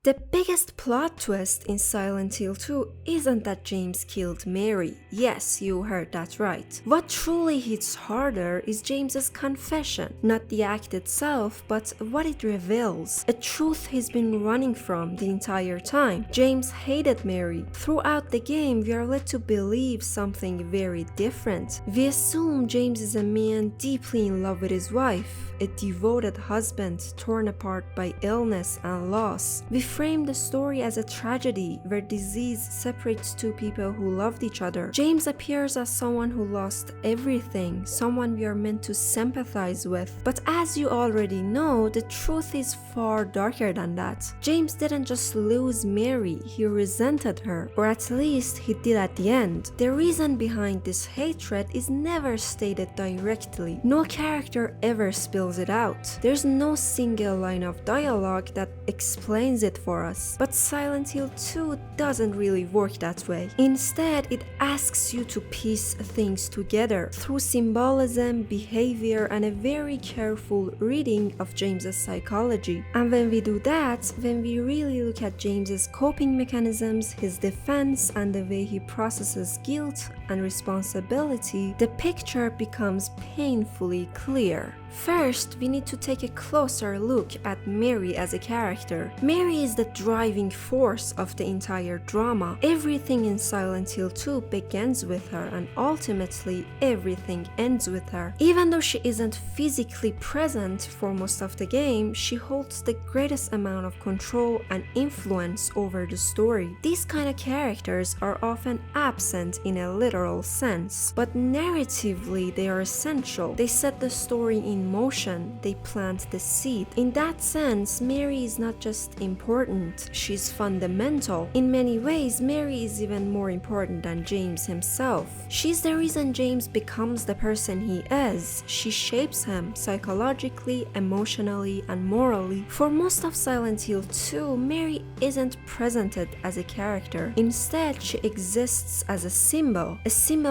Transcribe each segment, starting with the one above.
The biggest plot twist in Silent Hill 2 isn't that James killed Mary. Yes, you heard that right. What truly hits harder is James's confession, not the act itself, but what it reveals. A truth he's been running from the entire time. James hated Mary. Throughout the game, we are led to believe something very different. We assume James is a man deeply in love with his wife, a devoted husband torn apart by illness and loss. We frame the story as a tragedy where disease separates two people who loved each other. James appears as someone who lost everything, someone we are meant to sympathize with. But as you already know, the truth is far darker than that. James didn't just lose Mary, he resented her, or at least he did at the end. The reason behind this hatred is never stated directly. No character ever spills it out. There's no single line of dialogue that explains it for us. But Silent Hill 2 doesn't really work that way. Instead, it asks you to piece things together through symbolism, behavior, and a very careful reading of James's psychology. And when we do that, when we really look at James's coping mechanisms, his defense, and the way he processes guilt and responsibility, the picture becomes painfully clear. First, we need to take a closer look at Mary as a character. Mary is the driving force of the entire drama. Everything in Silent Hill 2 begins with her, and ultimately everything ends with her. Even though she isn't physically present for most of the game, she holds the greatest amount of control and influence over the story. These kind of characters are often absent in a literal sense, but narratively they are essential. They set the story in motion, they plant the seed. In that sense, Mary is not just important, she's fundamental. In many ways, Mary is even more important than James himself. She's the reason James becomes the person he is. She shapes him psychologically, emotionally, and morally. For most of Silent Hill 2, Mary isn't presented as a character. Instead, she exists as a symbol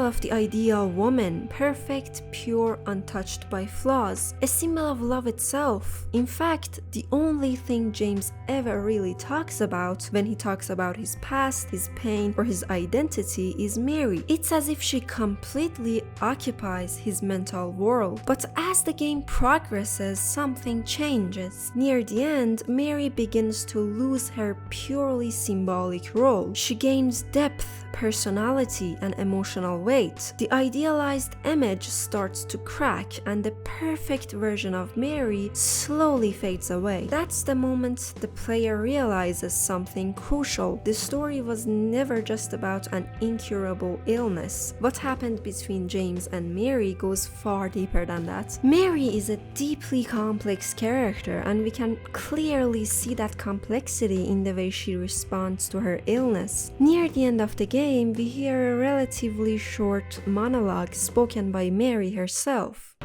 of the ideal woman, perfect, pure, untouched by flaws. A symbol of love itself. In fact, the only thing James ever really talks about when he talks about his past, his pain, or his identity is Mary. It's as if she completely occupies his mental world. But as the game progresses, something changes. Near the end, Mary begins to lose her purely symbolic role. She gains depth, personality, and emotional weight. The idealized image starts to crack, and the perfect version of Mary slowly fades away. That's the moment the player realizes something crucial. The story was never just about an incurable illness. What happened between James and Mary goes far deeper than that. Mary is a deeply complex character, and we can clearly see that complexity in the way she responds to her illness. Near the end of the game, we hear a relatively short monologue spoken by Mary herself.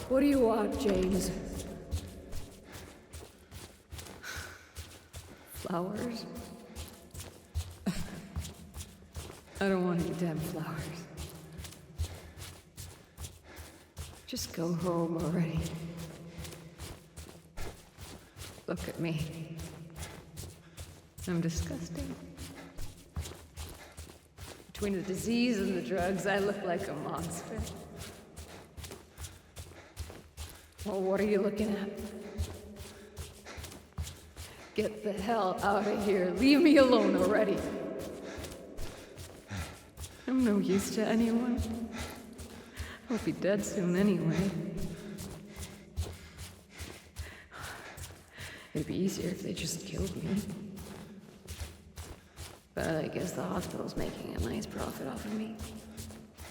What do you want, James? Flowers? I don't want any damn flowers. Just go home already. Look at me. I'm disgusting. Between the disease and the drugs, I look like a monster. Well, what are you looking at? Get the hell out of here. Leave me alone already. I'm no use to anyone. I'll be dead soon anyway. It'd be easier if they just killed me. But I guess the hospital's making a nice profit off of me.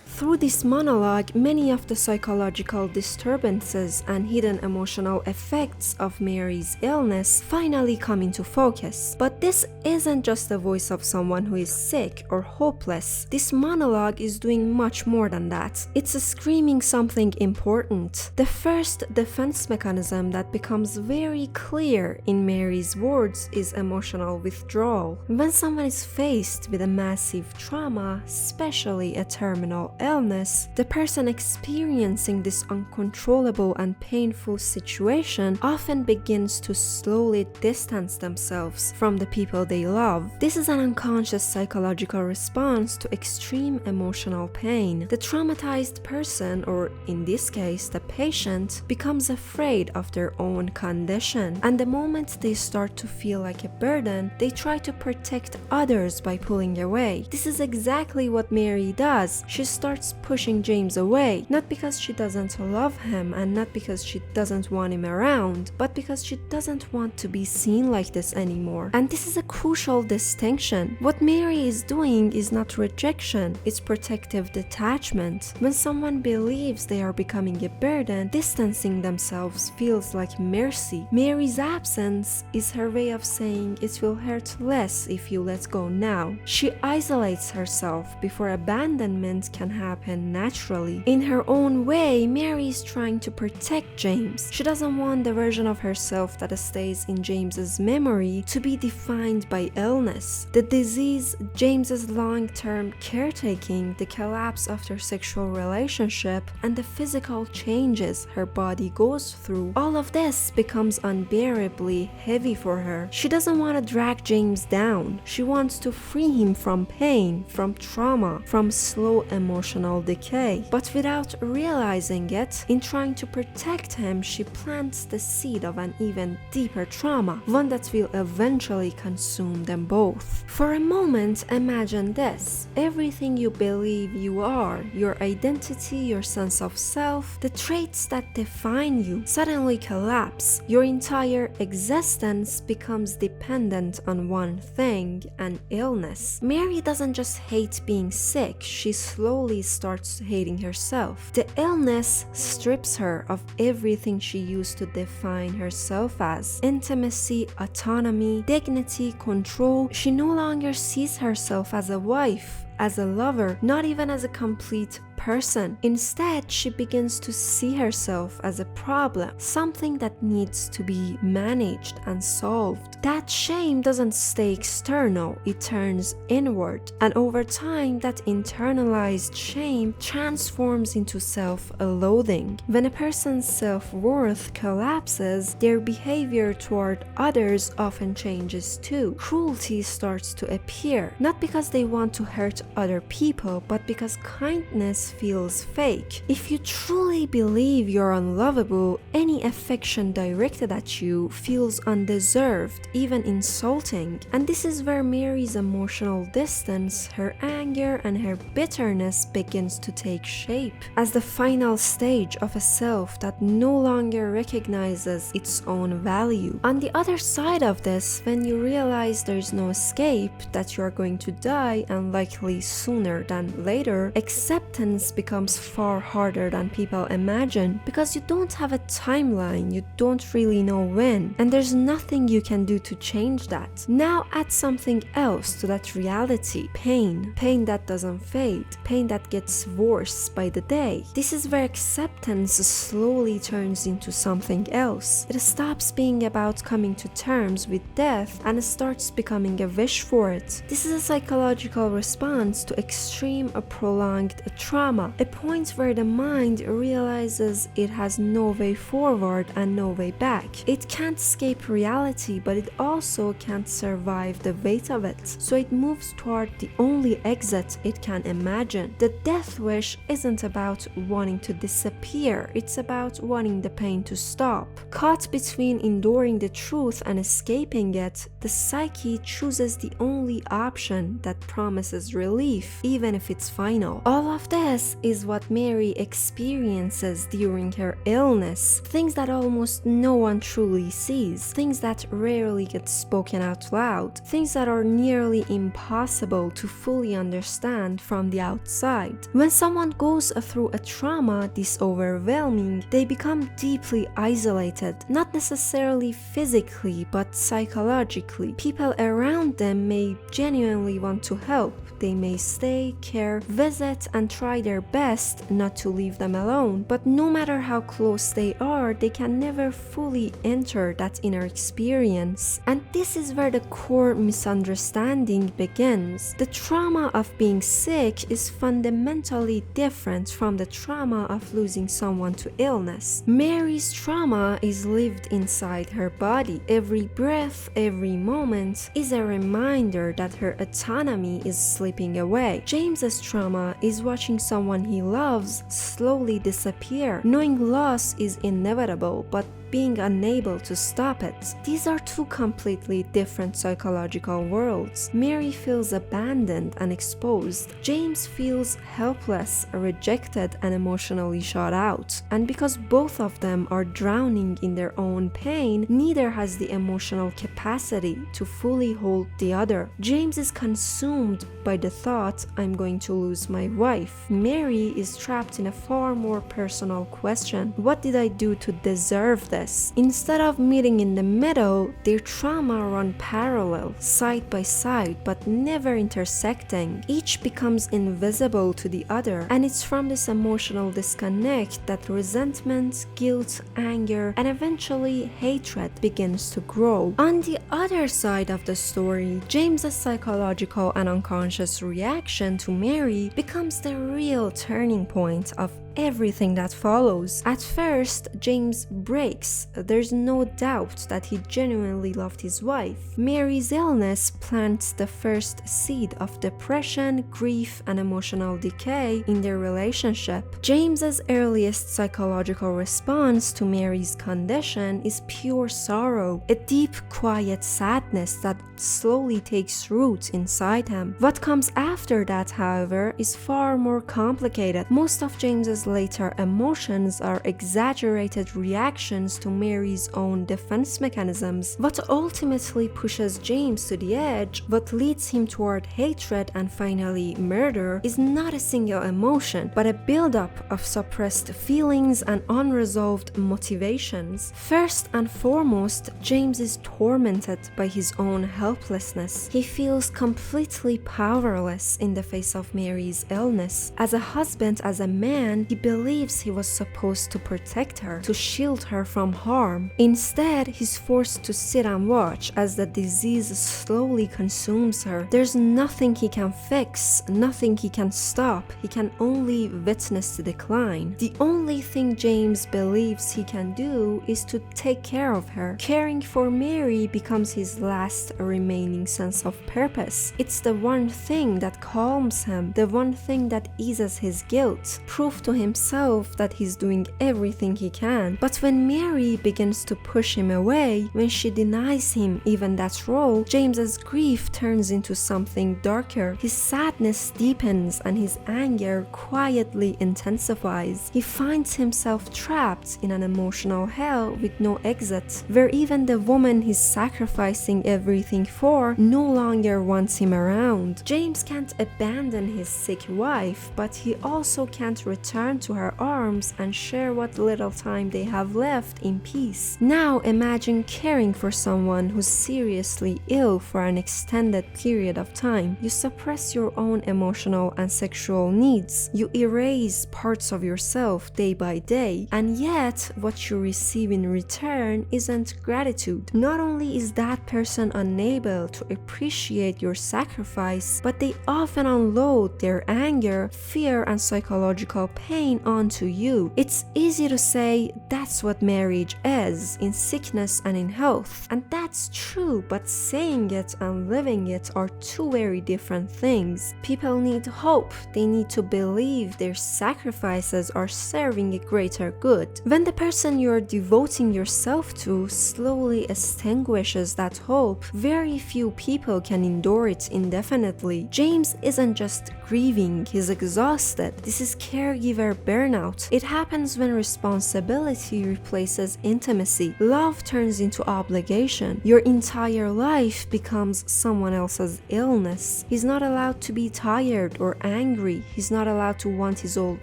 Through this monologue, many of the psychological disturbances and hidden emotional effects of Mary's illness finally come into focus. But this isn't just the voice of someone who is sick or hopeless. This monologue is doing much more than that. It's screaming something important. The first defense mechanism that becomes very clear in Mary's words is emotional withdrawal. When someone is faced with a massive trauma, especially a terminal illness, the person experiencing this uncontrollable and painful situation often begins to slowly distance themselves from the people they love. This is an unconscious psychological response to extreme emotional pain. The traumatized person, or in this case the patient, becomes afraid of their own condition, and the moment they start to feel like a burden, they try to protect others by pulling away. This is exactly what Mary does. She starts pushing James away, not because she doesn't love him and not because she doesn't want him around, but because she doesn't want to be seen like this anymore. And this is a crucial distinction. What Mary is doing is not rejection, it's protective detachment. When someone believes they are becoming a burden, distancing themselves feels like mercy. Mary's absence is her way of saying it will hurt less if you let go now. She isolates herself before abandonment can happen naturally. In her own way, Mary is trying to protect James. She doesn't want the version of herself that stays in James's memory to be defined by illness. The disease, James's long-term caretaking, the collapse of their sexual relationship, and the physical changes her body goes through, all of this becomes unbearably heavy for her. She doesn't want to drag James down. She wants to free him from pain, from trauma, from slow emotional decay. But without realizing it, in trying to protect him, she plants the seed of an even deeper trauma, one that will eventually consume them both. For a moment, imagine this. Everything you believe you are, your identity, your sense of self, the traits that define you, suddenly collapse. Your entire existence becomes dependent on one thing, an illness. Mary doesn't just hate being sick, she slowly starts hating herself. The illness strips her of everything she used to define herself as: intimacy, autonomy, dignity, control. She no longer sees herself as a wife, as a lover, not even as a complete person. Instead, she begins to see herself as a problem, something that needs to be managed and solved. That shame doesn't stay external, it turns inward. And over time, that internalized shame transforms into self-loathing. When a person's self-worth collapses, their behavior toward others often changes too. Cruelty starts to appear, not because they want to hurt other people, but because kindness feels fake. If you truly believe you're unlovable, any affection directed at you feels undeserved, even insulting. And this is where Mary's emotional distance, her anger, and her bitterness begins to take shape, as the final stage of a self that no longer recognizes its own value. On the other side of this, when you realize there's no escape, that you're going to die, and likely sooner than later, acceptance becomes far harder than people imagine, because you don't have a timeline, you don't really know when, and there's nothing you can do to change that. Now add something else to that reality: pain. Pain that doesn't fade, pain that gets worse by the day. This is where acceptance slowly turns into something else. It stops being about coming to terms with death and starts becoming a wish for it. This is a psychological response to extreme or prolonged trauma, a point where the mind realizes it has no way forward and no way back. It can't escape reality, but it also can't survive the weight of it, so it moves toward the only exit it can imagine. The death wish isn't about wanting to disappear, it's about wanting the pain to stop. Caught between enduring the truth and escaping it, the psyche chooses the only option that promises relief, even if it's final. All of this is what Mary experiences during her illness, things that almost no one truly sees, things that rarely get spoken out loud, things that are nearly impossible to fully understand from the outside. When someone goes through a trauma this overwhelming, they become deeply isolated, not necessarily physically, but psychologically. People around them may genuinely want to help. They may stay, care, visit, and try their their best not to leave them alone. But no matter how close they are, they can never fully enter that inner experience. And this is where the core misunderstanding begins. The trauma of being sick is fundamentally different from the trauma of losing someone to illness. Mary's trauma is lived inside her body. Every breath, every moment is a reminder that her autonomy is slipping away. James's trauma is watching someone he loves slowly disappear, knowing loss is inevitable, but being unable to stop it. These are two completely different psychological worlds. Mary feels abandoned and exposed. James feels helpless, rejected, and emotionally shut out. And because both of them are drowning in their own pain, neither has the emotional capacity to fully hold the other. James is consumed by the thought, I'm going to lose my wife. Mary is trapped in a far more personal question. What did I do to deserve this? Instead of meeting in the middle, their trauma run parallel, side by side, but never intersecting. Each becomes invisible to the other, and it's from this emotional disconnect that resentment, guilt, anger, and eventually hatred begins to grow. On the other side of the story, James's psychological and unconscious reaction to Mary becomes the real turning point of everything that follows. At first, James breaks. There's no doubt that he genuinely loved his wife. Mary's illness plants the first seed of depression, grief, and emotional decay in their relationship. James's earliest psychological response to Mary's condition is pure sorrow, a deep, quiet sadness that slowly takes root inside him. What comes after that, however, is far more complicated. Most of James's later emotions are exaggerated reactions to Mary's own defense mechanisms. What ultimately pushes James to the edge, what leads him toward hatred and finally murder, is not a single emotion, but a buildup of suppressed feelings and unresolved motivations. First and foremost, James is tormented by his own helplessness. He feels completely powerless in the face of Mary's illness. As a husband, as a man, he believes he was supposed to protect her, to shield her from harm. Instead, he's forced to sit and watch as the disease slowly consumes her. There's nothing he can fix, nothing he can stop. He can only witness the decline. The only thing James believes he can do is to take care of her. Caring for Mary becomes his last remaining sense of purpose. It's the one thing that calms him, the one thing that eases his guilt, proof to himself that he's doing everything he can. But when Mary begins to push him away, when she denies him even that role, James's grief turns into something darker. His sadness deepens and his anger quietly intensifies. He finds himself trapped in an emotional hell with no exit, where even the woman he's sacrificing everything for no longer wants him around. James can't abandon his sick wife, but he also can't return to her arms and share what little time they have left in peace. Now imagine caring for someone who's seriously ill for an extended period of time. You suppress your own emotional and sexual needs. You erase parts of yourself day by day, and yet what you receive in return isn't gratitude. Not only is that person unable to appreciate your sacrifice, but they often unload their anger, fear, and psychological pain onto you. It's easy to say that's what marriage is, in sickness and in health, and that's true, but saying it and living it are two very different things. People need hope. They need to believe their sacrifices are serving a greater good. When the person you're devoting yourself to slowly extinguishes that hope, very few people can endure it indefinitely. James isn't just grieving, he's exhausted. This is caregiver near burnout. It happens when responsibility replaces intimacy. Love turns into obligation. Your entire life becomes someone else's illness. He's not allowed to be tired or angry. He's not allowed to want his old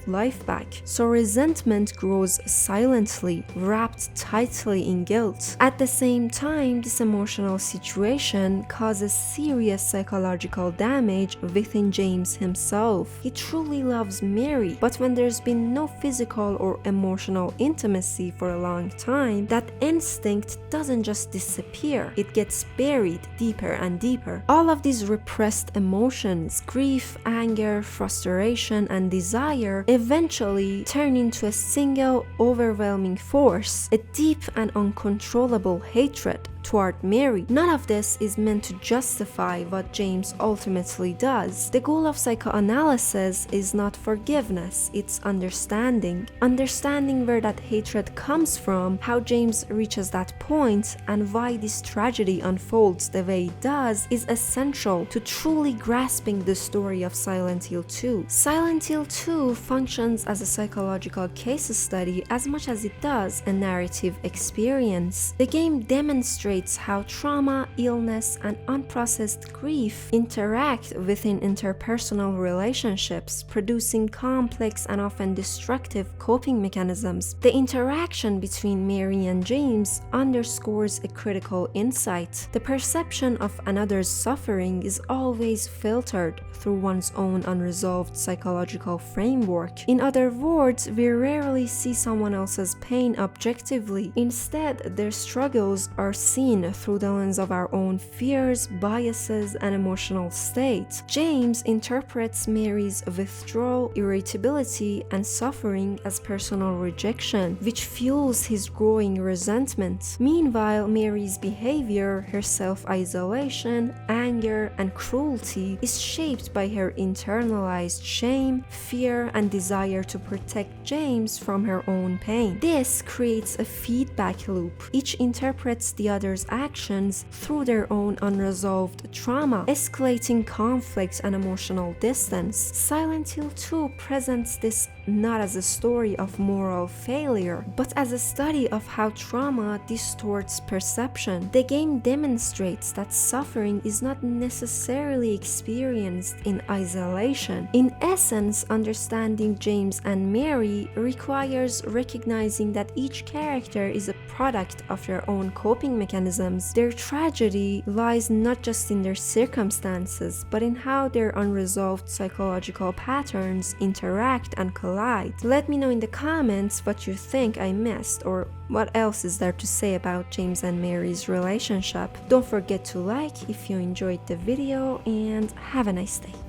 life back. So resentment grows silently, wrapped tightly in guilt. At the same time, this emotional situation causes serious psychological damage within James himself. He truly loves Mary, but when there's been no physical or emotional intimacy for a long time, that instinct doesn't just disappear, it gets buried deeper and deeper. All of these repressed emotions, grief, anger, frustration, and desire, eventually turn into a single overwhelming force, a deep and uncontrollable hatred toward Mary. None of this is meant to justify what James ultimately does. The goal of psychoanalysis is not forgiveness, it's understanding. Understanding where that hatred comes from, how James reaches that point, and why this tragedy unfolds the way it does is essential to truly grasping the story of Silent Hill 2. Silent Hill 2 functions as a psychological case study as much as it does a narrative experience. The game demonstrates how trauma, illness, and unprocessed grief interact within interpersonal relationships, producing complex and often destructive coping mechanisms. The interaction between Mary and James underscores a critical insight. The perception of another's suffering is always filtered through one's own unresolved psychological framework. In other words, we rarely see someone else's pain objectively. Instead, their struggles are seen through the lens of our own fears, biases, and emotional state. James interprets Mary's withdrawal, irritability, and suffering as personal rejection, which fuels his growing resentment. Meanwhile, Mary's behavior, her self-isolation, anger, and cruelty is shaped by her internalized shame, fear, and desire to protect James from her own pain. This creates a feedback loop. Each interprets the other's actions through their own unresolved trauma, escalating conflict and emotional distance. Silent Hill 2 presents this not as a story of moral failure, but as a study of how trauma distorts perception. The game demonstrates that suffering is not necessarily experienced in isolation. In essence, understanding James and Mary requires recognizing that each character is a product of their own coping mechanisms. Their tragedy lies not just in their circumstances, but in how their unresolved psychological patterns interact and collide. Let me know in the comments what you think I missed, or what else is there to say about James and Mary's relationship. Don't forget to like if you enjoyed the video, and have a nice day.